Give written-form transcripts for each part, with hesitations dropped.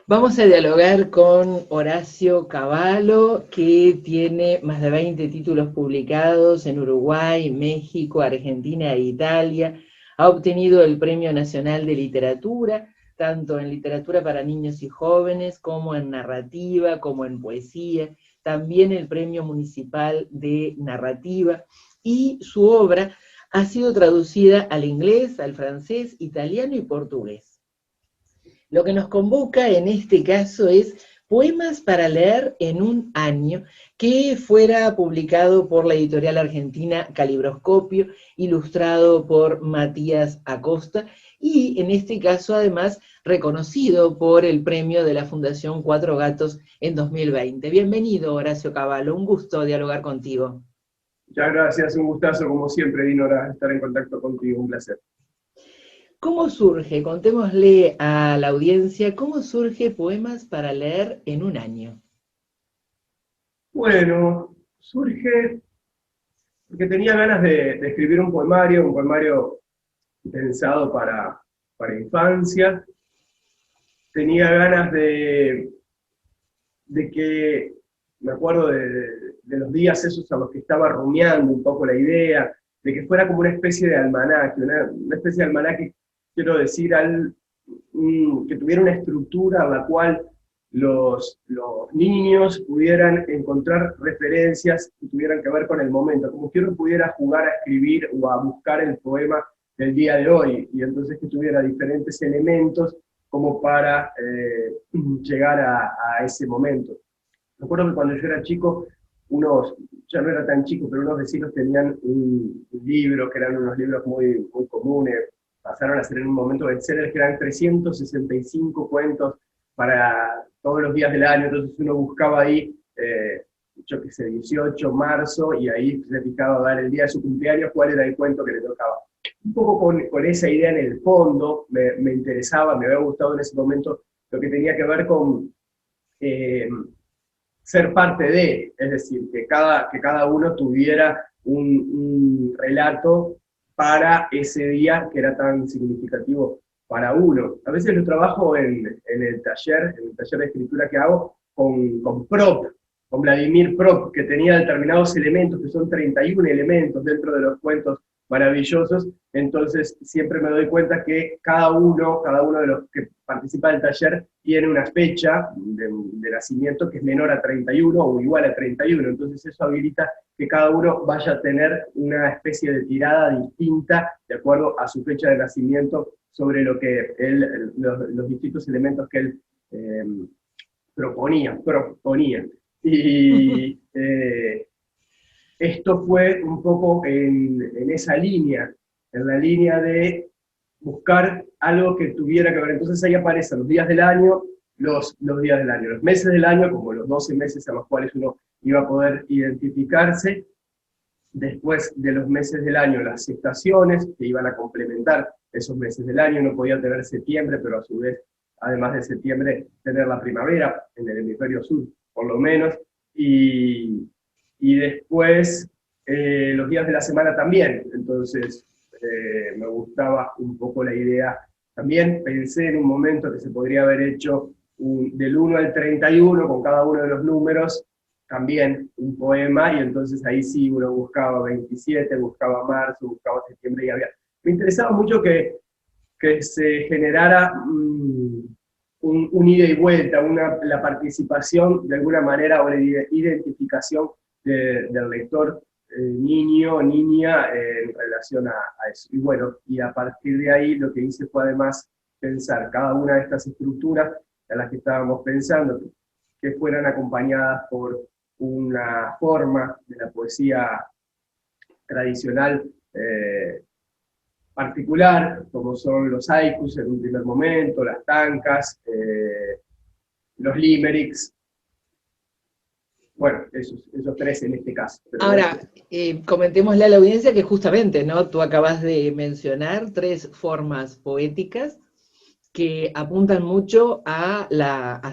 Vamos a dialogar con Horacio Cavallo, que tiene más de 20 títulos publicados en Uruguay, México, Argentina e Italia. Ha obtenido el Premio Nacional de Literatura, tanto en literatura para niños y jóvenes, como en narrativa, como en poesía. También el Premio Municipal de Narrativa. Y su obra ha sido traducida al inglés, al francés, italiano y portugués. Lo que nos convoca en este caso es Poemas para leer en un año, que fuera publicado por la editorial argentina Calibroscopio, ilustrado por Matías Acosta, y en este caso además reconocido por el premio de la Fundación Cuatro Gatos en 2020. Bienvenido, Horacio Cavallo, un gusto dialogar contigo. Muchas gracias, un gustazo como siempre, Dinora, estar en contacto contigo, un placer. ¿Cómo surge? Contémosle a la audiencia, ¿cómo surge Poemas para leer en un año? Bueno, surge porque tenía ganas de escribir un poemario pensado para infancia. Tenía ganas de que, me acuerdo de los días esos a los que estaba rumiando un poco la idea, de que fuera como una especie de almanaque, una especie de almanaque, quiero decir, que tuviera una estructura a la cual los niños pudieran encontrar referencias que tuvieran que ver con el momento, como que uno pudiera jugar a escribir o a buscar el poema del día de hoy, y entonces que tuviera diferentes elementos como para llegar a ese momento. Recuerdo que cuando yo era chico, ya no era tan chico, pero unos vecinos tenían un libro, que eran unos libros muy comunes, pasaron a ser en un momento bestsellers, que eran 365 cuentos para todos los días del año, entonces uno buscaba ahí, yo qué sé, 18, marzo, y ahí se fijaba a dar el día de su cumpleaños cuál era el cuento que le tocaba. Un poco con esa idea en el fondo, me interesaba, me había gustado en ese momento lo que tenía que ver con eh, ser parte de, es decir, que cada uno tuviera un relato para ese día que era tan significativo para uno. A veces lo trabajo en el taller de escritura que hago con Prop, con Vladimir Prop, que tenía determinados elementos, que son 31 elementos dentro de los cuentos maravillosos. Entonces siempre me doy cuenta que cada uno de los que participa del taller tiene una fecha de nacimiento que es menor a 31 o igual a 31, entonces eso habilita que cada uno vaya a tener una especie de tirada distinta de acuerdo a su fecha de nacimiento sobre lo que los distintos elementos que él proponía. Y esto fue un poco en esa línea, en la línea de buscar algo que tuviera que ver. Entonces ahí aparecen los días del año, los días del año, los meses del año, como los 12 meses a los cuales uno iba a poder identificarse. Después de los meses del año, las estaciones que iban a complementar esos meses del año. No podía tener septiembre, pero a su vez, además de septiembre, tener la primavera en el hemisferio sur, por lo menos. Y después los días de la semana también. Entonces me gustaba un poco la idea. También pensé en un momento que se podría haber hecho del 1 al 31 con cada uno de los números, también un poema, y entonces ahí sí uno buscaba 27, buscaba marzo, buscaba septiembre, y había... Me interesaba mucho que se generara un ida y vuelta, la participación de alguna manera o la identificación del lector niño o niña en relación a eso. Y bueno, y a partir de ahí lo que hice fue además pensar cada una de estas estructuras a las que estábamos pensando, que fueran acompañadas por una forma de la poesía tradicional particular, como son los haikus en un primer momento, las tankas, los limericks, bueno, esos tres en este caso. Pero Ahora, bueno, comentémosle a la audiencia que justamente, ¿no? Tú acabas de mencionar tres formas poéticas que apuntan mucho a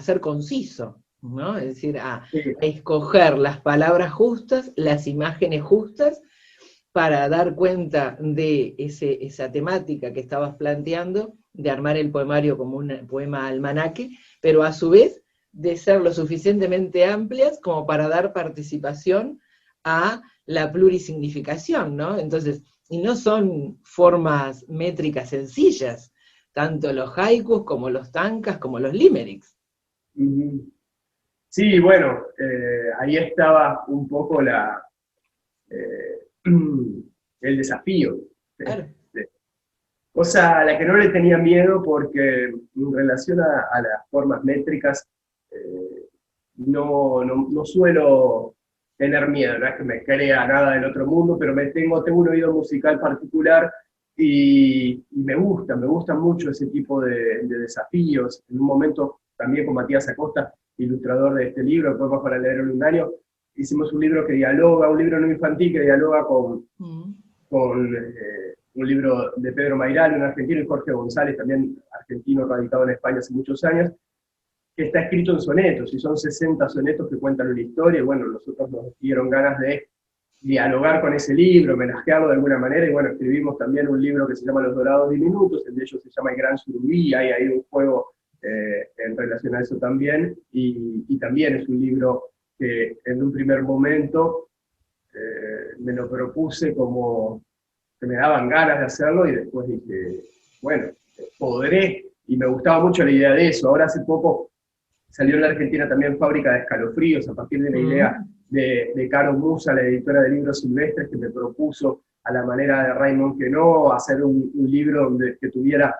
ser conciso, ¿no? Es decir, a sí, escoger las palabras justas, las imágenes justas para dar cuenta de esa temática que estabas planteando, de armar el poemario como un poema almanaque, pero a su vez de ser lo suficientemente amplias como para dar participación a la plurisignificación, ¿no? Entonces, y no son formas métricas sencillas, tanto los haikus como los tankas como los limericks. Ujú. Sí, bueno, ahí estaba un poco eh, el desafío. Claro. Cosa a la que no le tenía miedo porque en relación a las formas métricas no suelo tener miedo, no es que me crea nada del otro mundo, pero tengo un oído musical particular y me gusta mucho ese tipo de desafíos. En un momento también con Matías Acosta, ilustrador de este libro, Poemas para leer en un año, hicimos un libro que dialoga, un libro no infantil que dialoga con un libro de Pedro Mairal, un argentino, y Jorge González, también argentino radicado en España hace muchos años, que está escrito en sonetos, y son 60 sonetos que cuentan una historia, y bueno, nosotros nos dieron ganas de dialogar con ese libro, homenajearlo de alguna manera, y bueno, escribimos también un libro que se llama Los Dorados Diminutos, el de ellos se llama El Gran Surubí, hay ahí un juego en relación a eso también, y también es un libro que en un primer momento me lo propuse como que me daban ganas de hacerlo, y después dije, bueno, podré, y me gustaba mucho la idea de eso. Ahora hace poco salió en la Argentina también Fábrica de Escalofríos, a partir de la idea de Caro Musa, la editora de libros silvestres, que me propuso a la manera de Raymond Queneau hacer un libro que tuviera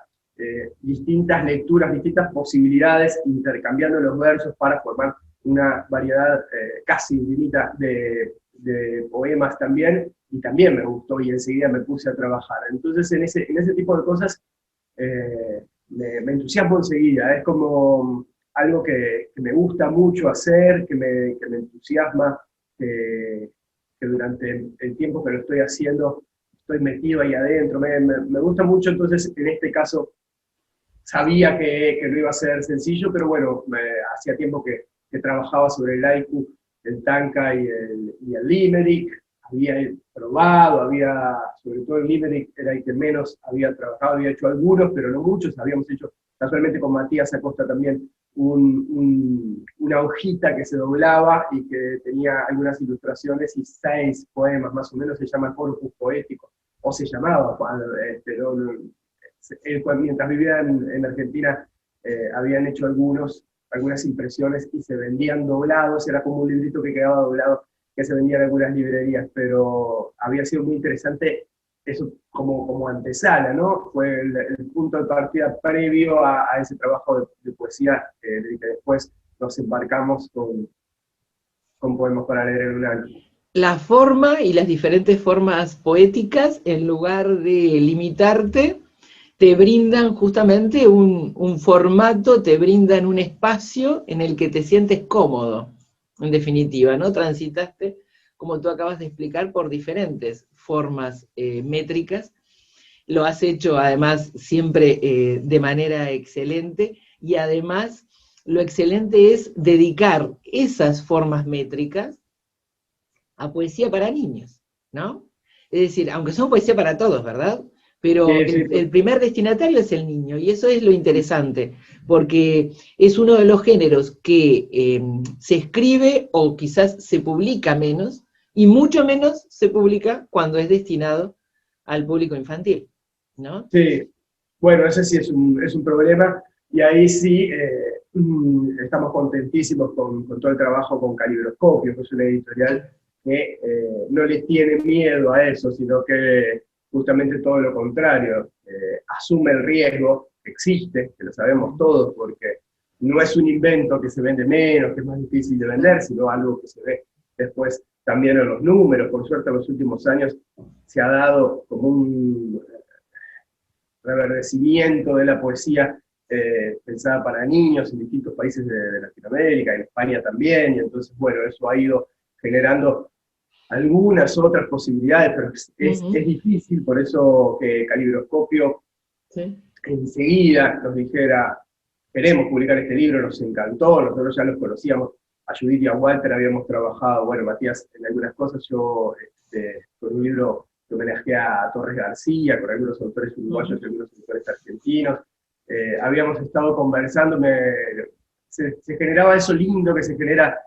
distintas lecturas, distintas posibilidades, intercambiando los versos para formar una variedad casi infinita de poemas también, y también me gustó y enseguida me puse a trabajar. Entonces en ese tipo de cosas me entusiasmo enseguida, es como algo que me gusta mucho hacer, que me entusiasma, que durante el tiempo que lo estoy haciendo estoy metido ahí adentro, me gusta mucho. Entonces en este caso sabía que no iba a ser sencillo, pero bueno, hacía tiempo que trabajaba sobre el haiku, el tanka y el limerick, había probado, sobre todo el limerick era el que menos había trabajado, había hecho algunos, pero no muchos, habíamos hecho casualmente con Matías Acosta también una hojita que se doblaba y que tenía algunas ilustraciones y 6 poemas más o menos, se llama Corpus Poético, o se llamaba, pero mientras vivía en Argentina habían hecho algunas impresiones y se vendían doblados, era como un librito que quedaba doblado, que se vendía en algunas librerías, pero había sido muy interesante eso como antesala, ¿no? Fue el punto de partida previo a ese trabajo de poesía del que después nos embarcamos con Poemas para leer en un año. La forma y las diferentes formas poéticas, en lugar de limitarte, te brindan justamente un formato, te brindan un espacio en el que te sientes cómodo, en definitiva, ¿no? Transitaste, como tú acabas de explicar, por diferentes formas métricas. Lo has hecho además siempre de manera excelente, y además lo excelente es dedicar esas formas métricas a poesía para niños, ¿no? Es decir, aunque son poesía para todos, ¿verdad? Pero Sí, sí, el primer destinatario es el niño, y eso es lo interesante, porque es uno de los géneros que se escribe o quizás se publica menos, y mucho menos se publica cuando es destinado al público infantil, ¿no? sí. Bueno, ese sí es un problema, y ahí sí estamos contentísimos con todo el trabajo con Calibroscopio, que es una editorial que no le tiene miedo a eso, sino que justamente todo lo contrario, asume el riesgo que existe, que lo sabemos todos, porque no es un invento que se vende menos, que es más difícil de vender, sino algo que se ve después también en los números. Por suerte en los últimos años se ha dado como un reverdecimiento de la poesía pensada para niños en distintos países de Latinoamérica, en España también, y entonces, bueno, eso ha ido generando algunas otras posibilidades, pero es difícil, por eso que Calibroscopio enseguida nos dijera, queremos publicar este libro, nos encantó, nosotros ya los conocíamos, a Judith y a Walter habíamos trabajado, bueno, Matías en algunas cosas, yo con un libro que homenajea a Torres García, con algunos autores uruguayos y algunos autores argentinos. Habíamos estado conversando, se generaba eso lindo que se genera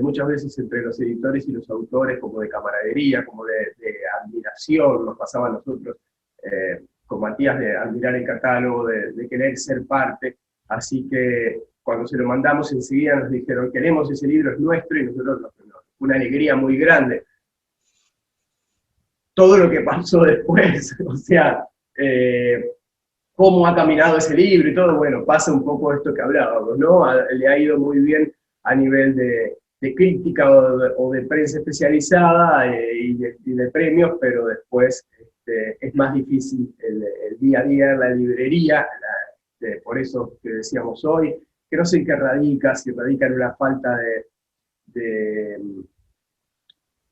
muchas veces entre los editores y los autores, como de camaradería, como de admiración, nos pasaba a nosotros, con Matías, de admirar el catálogo, de querer ser parte. Así que cuando se lo mandamos enseguida nos dijeron, queremos ese libro, es nuestro, y nosotros una alegría muy grande. Todo lo que pasó después, o sea, cómo ha caminado ese libro y todo, bueno, pasa un poco esto que hablábamos, ¿no? Le ha ido muy bien a nivel de crítica o de prensa especializada y de premios, pero después es más difícil el día a día en la librería, por eso que decíamos hoy, que no sé en qué radica, si radica en una falta de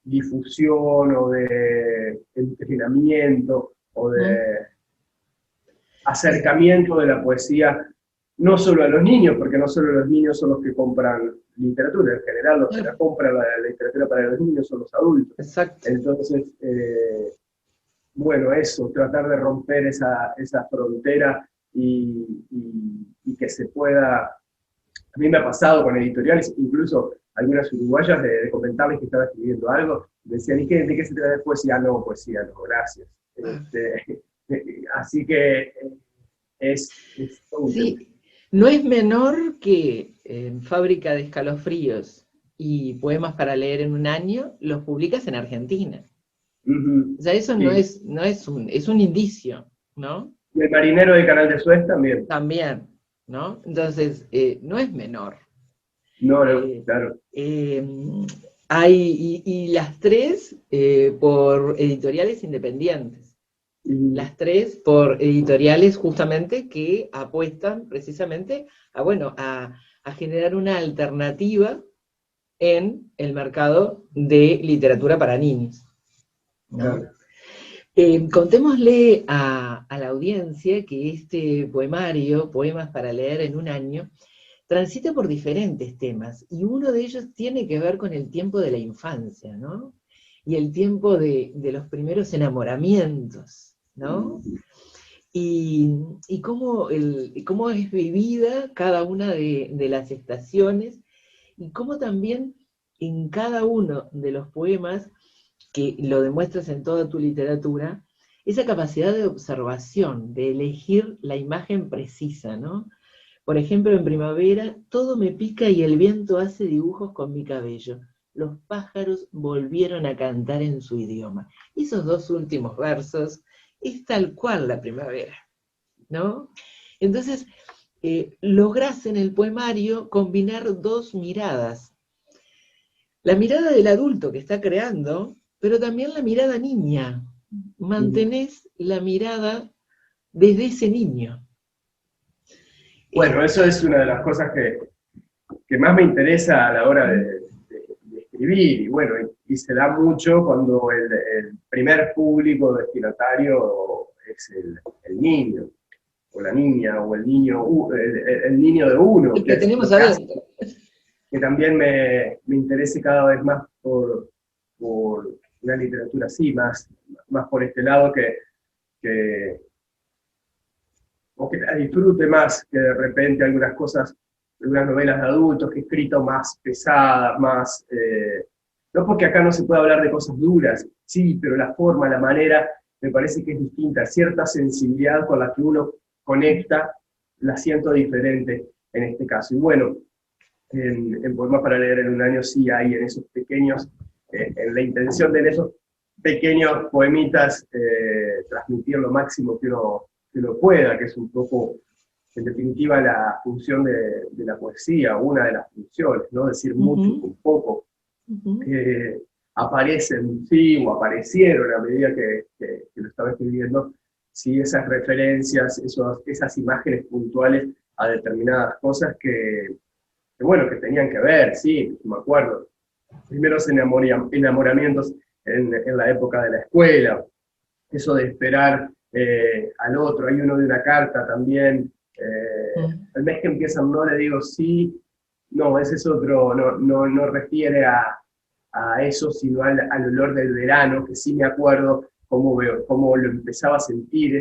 difusión o de entrenamiento o de acercamiento de la poesía, no solo a los niños, porque no solo los niños son los que compran literatura, en general los que la compran la literatura para los niños son los adultos. Exacto. Entonces, bueno, eso, tratar de romper esa frontera y que se pueda. A mí me ha pasado con editoriales, incluso algunas uruguayas, de comentarles que estaba escribiendo algo, decían, ¿y de qué se trata de poesía? No, poesía, no, gracias. Así que es sí, no es menor que Fábrica de Escalofríos y Poemas para leer en un año los publicas en Argentina. O sea, eso sí. no es un indicio, ¿no? Y El marinero de Canal de Suez también. También, ¿no? Entonces, no es menor. No, claro. Y las tres por editoriales independientes. Las tres por editoriales justamente que apuestan precisamente a generar una alternativa en el mercado de literatura para niños, ¿no? Claro. Contémosle a la audiencia que este poemario, Poemas para leer en un año, transita por diferentes temas, y uno de ellos tiene que ver con el tiempo de la infancia, ¿no? Y el tiempo de los primeros enamoramientos, ¿no? Y cómo es vivida cada una de las estaciones, y cómo también en cada uno de los poemas, que lo demuestras en toda tu literatura, esa capacidad de observación, de elegir la imagen precisa, ¿no? Por ejemplo, en primavera, todo me pica y el viento hace dibujos con mi cabello. Los pájaros volvieron a cantar en su idioma. Esos dos últimos versos es tal cual la primavera, ¿no? Entonces, lográs en el poemario combinar dos miradas. La mirada del adulto que está creando, pero también la mirada niña. Mantenés la mirada desde ese niño. Bueno, eso es una de las cosas que más me interesa a la hora de escribir, y bueno, y se da mucho cuando el primer público destinatario es el niño, o la niña, o el niño de uno. El que tenemos adentro. Que también me interese cada vez más por una literatura así, más por este lado, o que la disfrute más que de repente algunas cosas, algunas novelas de adultos que he escrito más pesadas, más... no porque acá no se pueda hablar de cosas duras, sí, pero la forma, la manera, me parece que es distinta. Cierta sensibilidad con la que uno conecta, la siento diferente en este caso. Y bueno, en Poemas para leer en un año sí hay en esos pequeños, en la intención de en esos pequeños poemitas transmitir lo máximo que uno pueda, que es un poco, en definitiva, la función de la poesía, una de las funciones, ¿no? Decir mucho con poco. Aparecen, sí, o aparecieron a medida que lo estaba escribiendo, sí, esas referencias, esas imágenes puntuales a determinadas cosas que tenían que ver, sí, me acuerdo. Primeros enamoramientos en la época de la escuela, eso de esperar al otro. Hay uno de una carta también, el mes que empiezan no le digo sí, no, ese es otro, no refiere a eso, sino al olor del verano, que sí me acuerdo cómo lo empezaba a sentir,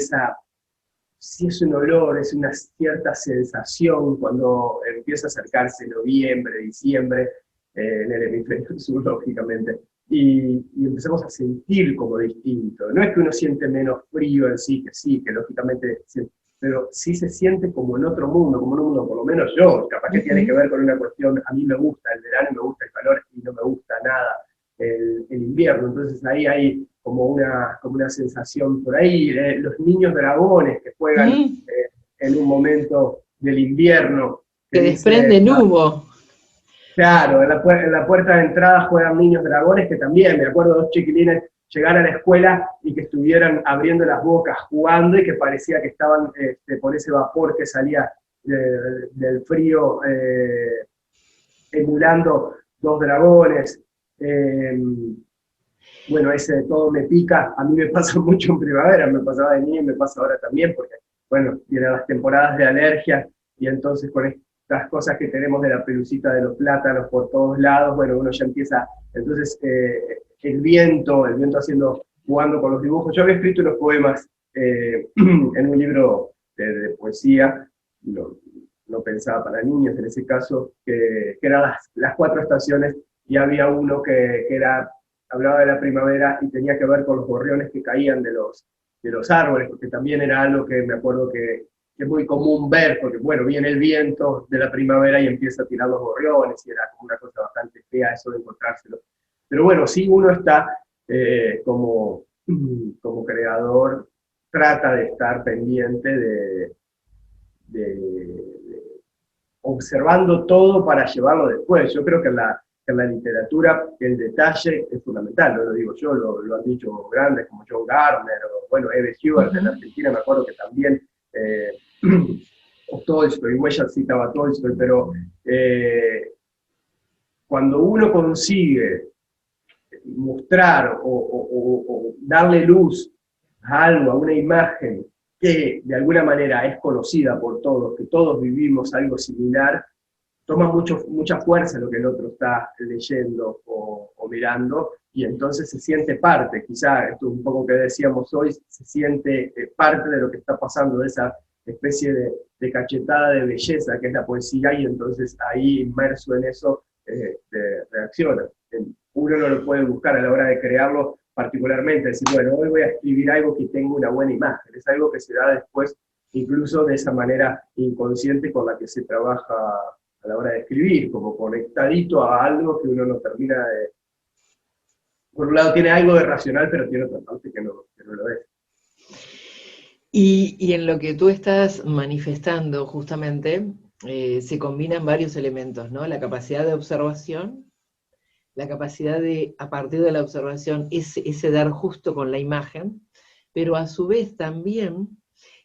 si es un olor, es una cierta sensación cuando empieza a acercarse noviembre, diciembre, en el hemisferio sur, lógicamente, y empezamos a sentir como distinto. No es que uno siente menos frío en sí, que lógicamente, pero sí se siente como en otro mundo, como en un mundo, por lo menos yo, capaz que tiene que ver con una cuestión, a mí me gusta el verano, me gusta el calor, y no me gusta nada el invierno, entonces ahí hay como una sensación por ahí, los niños dragones que juegan en un momento del invierno, que Que dice, desprenden humo. claro, en la puerta de entrada juegan niños dragones, que también, me acuerdo, dos chiquilines llegar a la escuela y que estuvieran abriendo las bocas, jugando, y que parecía que estaban por ese vapor que salía del frío, emulando dos dragones. Eh, bueno, ese de todo me pica, a mí me pasa mucho en primavera, me pasaba de niño y me pasa ahora también, porque, bueno, vienen las temporadas de alergia, y entonces con estas cosas que tenemos de la pelucita de los plátanos por todos lados, bueno, uno ya empieza, entonces el viento jugando con los dibujos. Yo había escrito unos poemas en un libro de poesía, no pensaba para niños en ese caso, que eran las cuatro estaciones, y había uno que hablaba de la primavera y tenía que ver con los gorriones que caían de los árboles, porque también era algo que me acuerdo que es muy común ver, porque bueno, viene el viento de la primavera y empieza a tirar los gorriones, y era como una cosa bastante fea eso de encontrárselo. Pero bueno, sí, uno está como creador, trata de estar pendiente de observando todo para llevarlo después. Yo creo que en la literatura el detalle es fundamental, no lo digo yo, lo han dicho grandes como John Gardner, o bueno, Eve Heward en Argentina, me acuerdo que también, o Tolstoy, Huellas citaba a Tolstoy, pero cuando uno consigue mostrar o darle luz a algo, a una imagen que de alguna manera es conocida por todos, que todos vivimos algo similar, toma mucha fuerza lo que el otro está leyendo o mirando, y entonces se siente parte, quizá esto es un poco que decíamos hoy, se siente parte de lo que está pasando, de esa especie de cachetada de belleza que es la poesía, y entonces ahí inmerso en eso reacciona. Uno no lo puede buscar a la hora de crearlo particularmente, decir, bueno, hoy voy a escribir algo que tenga una buena imagen, es algo que se da después, incluso de esa manera inconsciente con la que se trabaja a la hora de escribir, como conectadito a algo que uno no termina de... Por un lado tiene algo de racional, pero tiene otra parte que no lo es. Y en lo que tú estás manifestando justamente, se combinan varios elementos, ¿no? La capacidad de observación, la capacidad de, a partir de la observación, ese dar justo con la imagen, pero a su vez también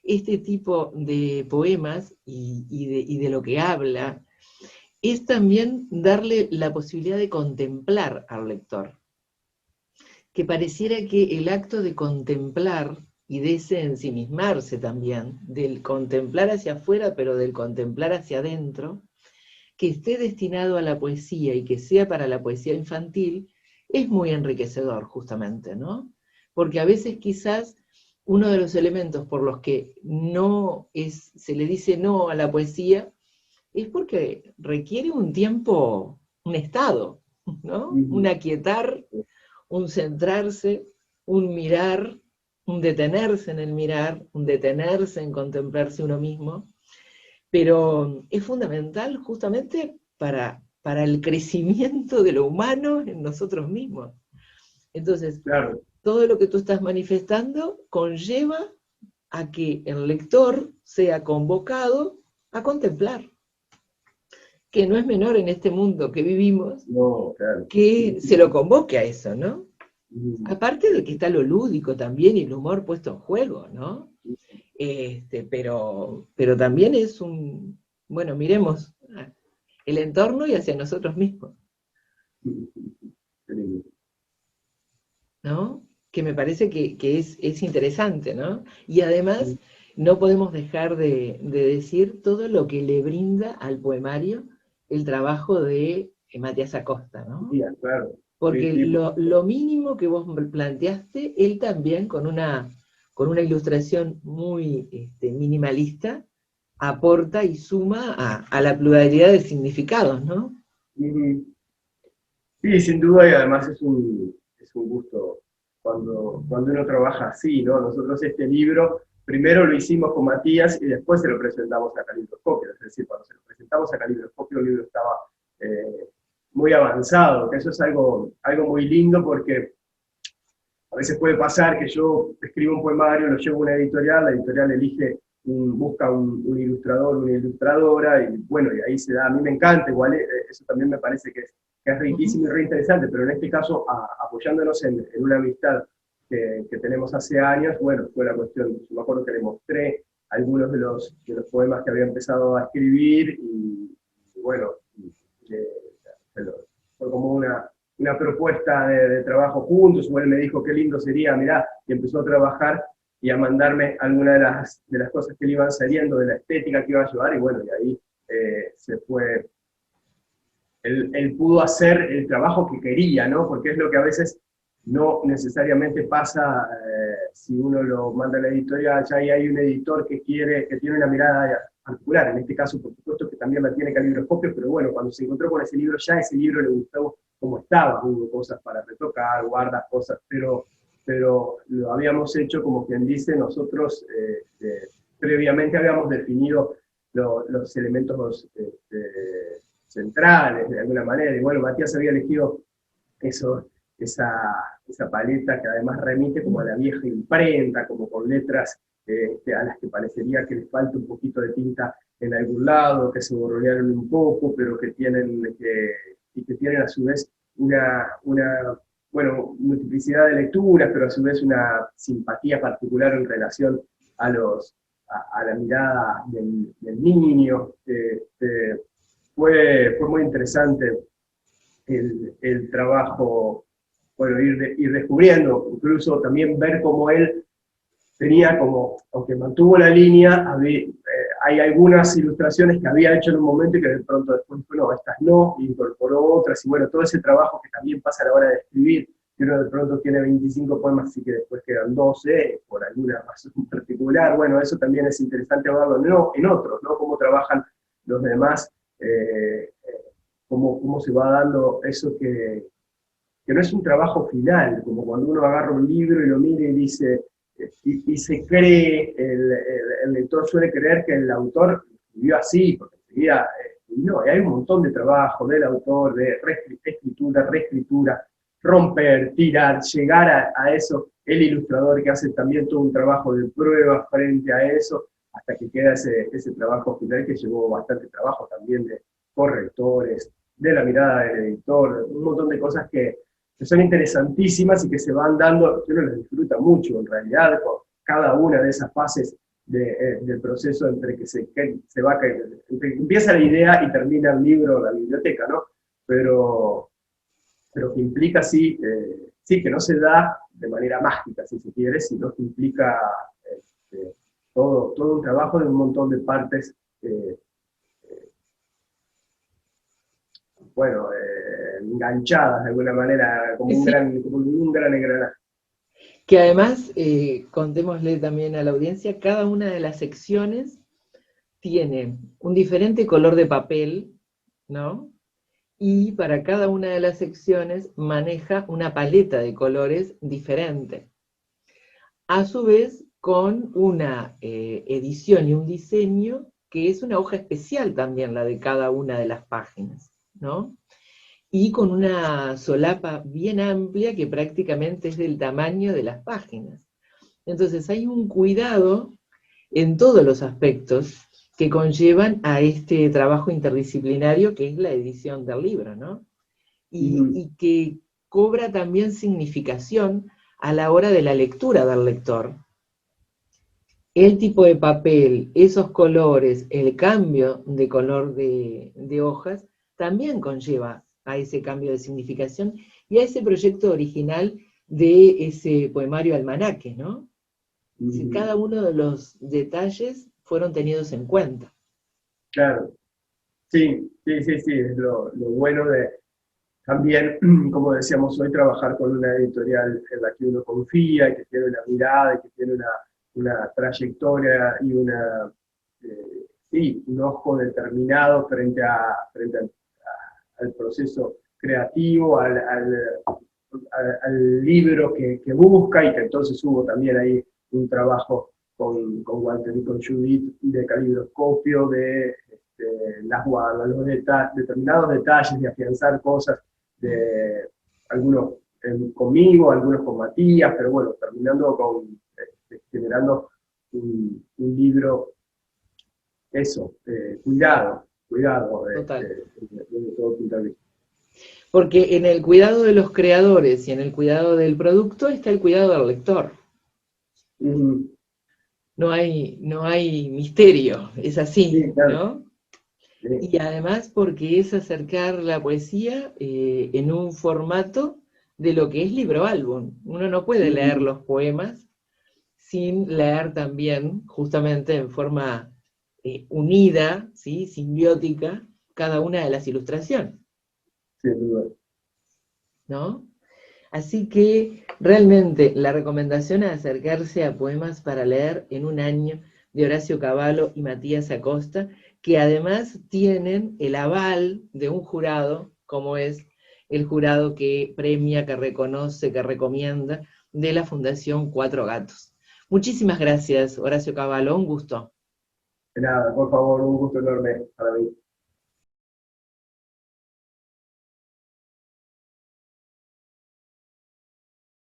este tipo de poemas y de lo que habla, es también darle la posibilidad de contemplar al lector. Que pareciera que el acto de contemplar y de ese ensimismarse también, del contemplar hacia afuera, pero del contemplar hacia adentro, que esté destinado a la poesía y que sea para la poesía infantil, es muy enriquecedor justamente, ¿no? Porque a veces quizás uno de los elementos por los que se le dice no a la poesía es porque requiere un tiempo, un estado, ¿no? Un aquietar, un centrarse, un mirar, un detenerse en el mirar, un detenerse en contemplarse uno mismo, pero es fundamental justamente para el crecimiento de lo humano en nosotros mismos. Entonces, Claro. todo lo que tú estás manifestando conlleva a que el lector sea convocado a contemplar, que no es menor en este mundo que vivimos, No, claro. que se lo convoque a eso, ¿no? Mm. Aparte de que está lo lúdico también y el humor puesto en juego, ¿no? Pero también es bueno, miremos el entorno y hacia nosotros mismos, ¿no? Que me parece que es interesante, ¿no? Y además no podemos dejar de decir todo lo que le brinda al poemario el trabajo de Matías Acosta, ¿no? Claro. porque sí, lo mínimo que vos planteaste, él también con una ilustración muy minimalista, aporta y suma a la pluralidad de significados, ¿no? ujú. Sí, sin duda, y además es un gusto cuando uno trabaja así, ¿no? Nosotros este libro primero lo hicimos con Matías y después se lo presentamos a Calibroscopio, es decir, cuando se lo presentamos a Calibroscopio el libro estaba eh, muy avanzado, que eso es algo muy lindo porque a veces puede pasar que yo escribo un poemario, lo llevo a una editorial, la editorial elige, busca un ilustrador, una ilustradora, y bueno, y ahí se da, a mí me encanta, igual eso también me parece que es riquísimo y re interesante, pero en este caso, apoyándonos en una amistad que tenemos hace años, bueno, fue la cuestión, yo me acuerdo que le mostré algunos de los poemas que había empezado a escribir, y bueno, eh, fue como una propuesta de trabajo juntos, o él me dijo qué lindo sería, mirá, y empezó a trabajar y a mandarme algunas de las cosas que le iban saliendo, de la estética que iba a llevar, y bueno, y ahí se fue, él pudo hacer el trabajo que quería, ¿no? Porque es lo que a veces no necesariamente pasa si uno lo manda a la editorial, ya ahí hay un editor que tiene una mirada particular, en este caso por supuesto que también la tiene Calibroscopio, pero bueno, cuando se encontró con ese libro, ya ese libro le gustó como estaba, hubo cosas para retocar, guardas cosas, pero lo habíamos hecho como quien dice, nosotros previamente habíamos definido los elementos centrales de alguna manera, y bueno, Matías había elegido eso, esa paleta que además remite como a la vieja imprenta, como con letras a las que parecería que les falta un poquito de tinta en algún lado, que se borronearon un poco, pero que tienen a su vez bueno, multiplicidad de lecturas, pero a su vez una simpatía particular en relación a la mirada del niño. Fue muy interesante el trabajo, bueno, ir descubriendo, incluso también ver cómo él tenía como, aunque mantuvo la línea, hay algunas ilustraciones que había hecho en un momento y que de pronto después, no, estas no, incorporó otras, y bueno, todo ese trabajo que también pasa a la hora de escribir, que uno de pronto tiene 25 poemas, así que después quedan 12, por alguna razón particular, bueno, eso también es interesante verlo en otros, ¿no? Cómo trabajan los demás, cómo se va dando eso que no es un trabajo final, como cuando uno agarra un libro y lo mira y dice, y se cree, el lector suele creer que el autor escribió así, porque enseguida, y no, hay un montón de trabajo del autor, de escritura, reescritura, romper, tirar, llegar a eso, el ilustrador que hace también todo un trabajo de prueba frente a eso, hasta que queda ese trabajo final que llevó bastante trabajo también de correctores, de la mirada del editor, un montón de cosas que son interesantísimas y que se van dando, que uno las disfruta mucho en realidad, con cada una de esas fases del proceso entre que se va entre que empieza la idea y termina el libro o la biblioteca, ¿no? Pero que implica sí, sí, que no se da de manera mágica, si se quiere, sino que implica este, todo un trabajo de un montón de partes eh, bueno, enganchadas de alguna manera, como Sí, como un gran engranaje. que además, contémosle también a la audiencia, cada una de las secciones tiene un diferente color de papel, ¿no? Y para cada una de las secciones maneja una paleta de colores diferente. A su vez, con una edición y un diseño que es una hoja especial también la de cada una de las páginas, ¿no? Y con una solapa bien amplia que prácticamente es del tamaño de las páginas. Entonces hay un cuidado en todos los aspectos que conllevan a este trabajo interdisciplinario que es la edición del libro, ¿no? Ujú. Y que cobra también significación a la hora de la lectura del lector. El tipo de papel, esos colores, el cambio de color de hojas, también conlleva a ese cambio de significación y a ese proyecto original de ese poemario almanaque, ¿no? Es decir, Ujú. cada uno de los detalles fueron tenidos en cuenta. Claro, sí, sí, sí, sí, es lo bueno también, como decíamos hoy, trabajar con una editorial en la que uno confía, y que tiene una mirada, y que tiene una trayectoria y sí, un ojo determinado al proceso creativo, al libro que busca, y que entonces hubo también ahí un trabajo con Walter y con Judith de calibroscopio, de las guardas, determinados detalles, de afianzar cosas, de algunos conmigo, algunos con Matías, pero bueno, terminando generando un libro, eso, cuidado, Total. desde todo punto de vista. Porque en el cuidado de los creadores y en el cuidado del producto está el cuidado del lector. Mm, No hay misterio, es sí, así, claro. ¿no? Sí. Y además porque es acercar la poesía en un formato de lo que es libro álbum. Uno no puede leer Mm, los poemas sin leer también, justamente en forma unida, ¿sí? Simbiótica, cada una de las ilustraciones, sin duda. ¿no? Así que realmente la recomendación es acercarse a Poemas para leer en un año de Horacio Cavallo y Matías Acosta, que además tienen el aval de un jurado, como es el jurado que premia, que reconoce, que recomienda, de la Fundación Cuatro Gatos. Muchísimas gracias, Horacio Cavallo, un gusto. De nada, por favor, un gusto enorme para mí.